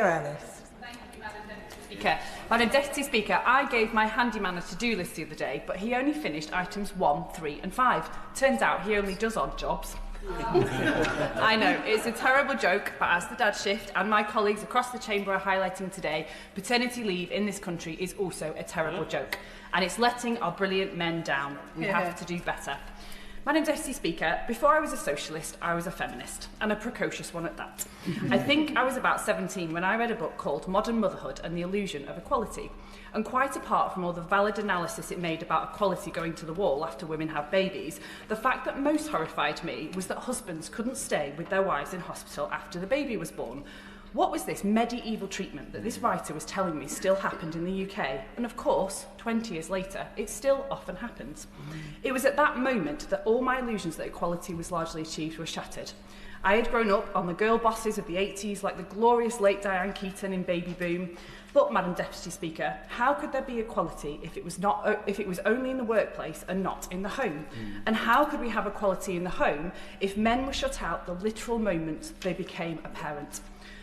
Claire Ellis. Thank you, Madam Deputy Speaker. Madam Deputy Speaker, I gave my handyman a to-do list the other day, but he only finished items 1, 3 and 5. Turns out he only does odd jobs. I know, it's a terrible joke, but as the dad shift and my colleagues across the chamber are highlighting today, paternity leave in this country is also a terrible joke. And it's letting our brilliant men down. We have to do better. Madam Deputy Speaker, before I was a socialist, I was a feminist, and a precocious one at that. I think I was about 17 when I read a book called Modern Motherhood and the Illusion of Equality. And quite apart from all the valid analysis it made about equality going to the wall after women have babies, the fact that most horrified me was that husbands couldn't stay with their wives in hospital after the baby was born. What was this medieval treatment that this writer was telling me still happened in the UK? And of course, 20 years later, it still often happens. It was at that moment that all my illusions that equality was largely achieved were shattered. I had grown up on the girl bosses of the 80s, like the glorious late Diane Keaton in Baby Boom. But, Madam Deputy Speaker, how could there be equality if it was only in the workplace and not in the home? And how could we have equality in the home if men were shut out the literal moment they became a parent?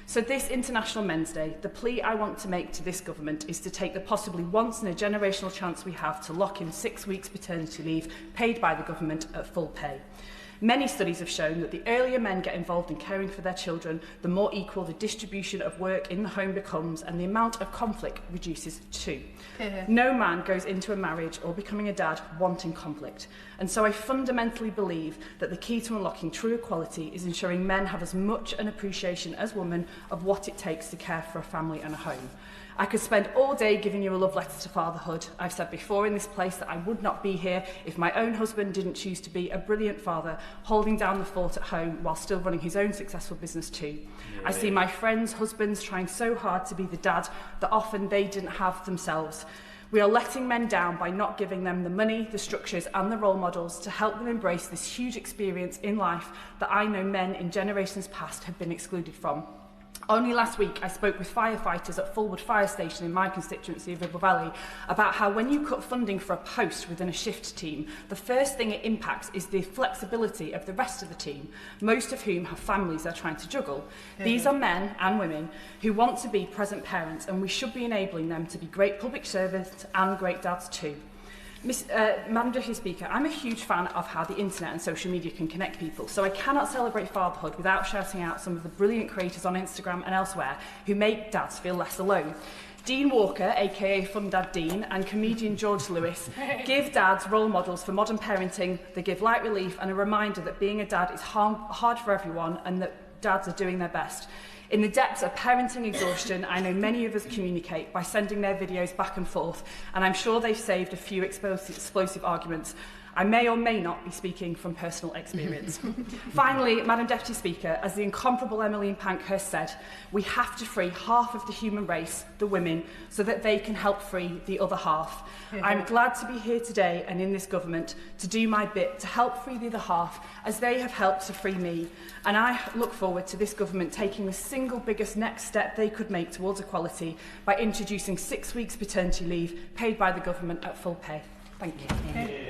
So this International Men's Day, the plea I want to make to this government is to take the possibly once-in-a-generational chance we have to lock in 6 weeks paternity leave paid by the government at full pay. Many studies have shown that the earlier men get involved in caring for their children, the more equal the distribution of work in the home becomes and the amount of conflict reduces too. No man goes into a marriage or becoming a dad wanting conflict. And so I fundamentally believe that the key to unlocking true equality is ensuring men have as much an appreciation as women of what it takes to care for a family and a home. I could spend all day giving you a love letter to fatherhood. I've said before in this place that I would not be here if my own husband didn't choose to be a brilliant father, holding down the fort at home while still running his own successful business too. I see my friends' husbands trying so hard to be the dad that often they didn't have themselves. We are letting men down by not giving them the money, the structures and the role models to help them embrace this huge experience in life that I know men in generations past have been excluded from. Only last week, I spoke with firefighters at Fulwood Fire Station in my constituency of Ribble Valley about how when you cut funding for a post within a shift team, the first thing it impacts is the flexibility of the rest of the team, most of whom have families they're trying to juggle. These are men and women who want to be present parents, and we should be enabling them to be great public servants and great dads too. Madam Deputy Speaker, I'm a huge fan of how the internet and social media can connect people, so I cannot celebrate fatherhood without shouting out some of the brilliant creators on Instagram and elsewhere who make dads feel less alone. Dean Walker, aka Fun Dad Dean, and comedian George Lewis give dads role models for modern parenting. They give light relief and a reminder that being a dad is hard for everyone and that dads are doing their best. In the depths of parenting exhaustion, I know many of us communicate by sending their videos back and forth, and I'm sure they've saved a few explosive arguments. I may or may not be speaking from personal experience. Finally, Madam Deputy Speaker, as the incomparable Emmeline Pankhurst said, we have to free half of the human race, the women, so that they can help free the other half. I'm glad to be here today and in this government to do my bit to help free the other half, as they have helped to free me. And I look forward to this government taking the single biggest next step they could make towards equality by introducing 6 weeks paternity leave paid by the government at full pay. Thank you.